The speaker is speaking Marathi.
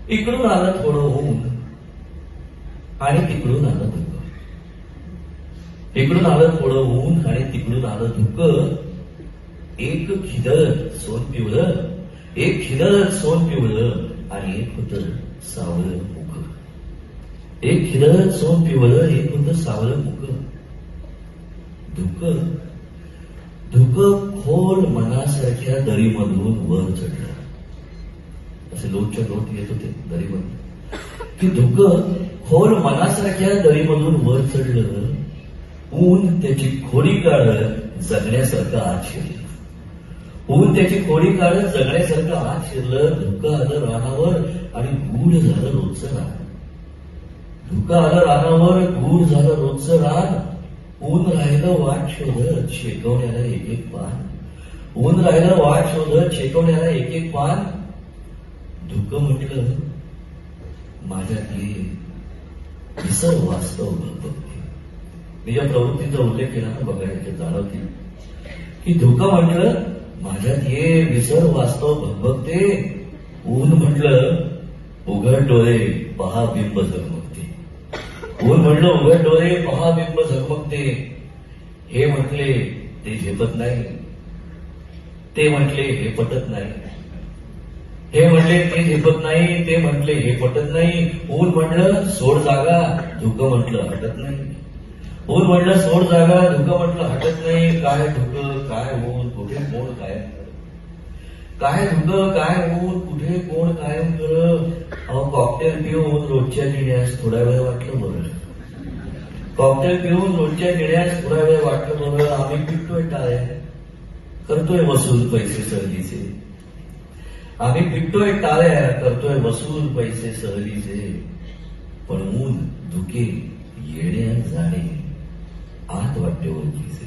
इकडून आलं थोडं ऊन आणि तिकडून आलं धुकं. इकडून आलं थोडं ऊन आणि तिकडून आलं धुकं. एक खिदळत सोन पिवळं, एक खिदळत सोन पिवळं आणि एक होतं सावळं मुख. एक खिदळत सोन पिवळं, एक होतं सावळं मुख. धुकं धुकं खोल मनासारख्या दरीमधून वर चढलं. असे लोटच्या लोट येत होते दरीमधून की धुकं खोल मनासारख्या दरीमधून वर चढलं. ऊन त्याची खोडी काढत जगण्यासारखं आत शिरलं. ऊन त्याची खोडी काढत जगण्यासारखं आत शिरलं. धुकं आलं रानावर आणि गूढ झालं रोजचं रान. धुकं आलं रानावर, गूढ झालं रोजचं रान. ऊन राहिलं वाट शोधत शेकवण्याला एक एक पान. ऊन राहिलं वाट शोधत शेकवण्याला एक एक पान. धुकं म्हटलं माझ्यात ये विसर वास्तव बघते. मी ज्या प्रवृत्तीचा उल्लेख केला ना बघायला जाणवते की धुकं म्हटलं माझ्यात ये विसर वास्तव बघते. ऊन म्हटलं उघड डोळे पहा बिंब झगमगते. ऊन म्हटलं उघड डोळे पहा बिंब झगमगते. हे म्हटले ते झेपत नाही, ते म्हटले हे पटत नाही. हे म्हटले ते झेपत नाही, ते म्हटले हे पटत नाही. ऊन म्हटलं सोड जागा, धुकं म्हटलं हटत नाही. ऊन म्हटलं सोड जागा, धुकं म्हटलं हटत नाही. काय धुकं काय ऊन कुठे कोण कायम कर. काय धुकं काय ऊन कुठे कोण कायम कर. कॉकटेल पिऊन रोजच्या लिहिण्यास थोडा वेळ वाटलं बरं. कॉकटेल पिऊन रोजच्या लिहिण्यास थोडा वेळ वाटलं बरं. आम्ही पिटतोय टाळ्या, करतोय वसूल पैसे सहलीचे. आम्ही पिटतोय टाळ्या, करतोय वसूल पैसे सहलीचे. पण ऊन धुके येण्या जाणे आत वाटते ओळखीचे.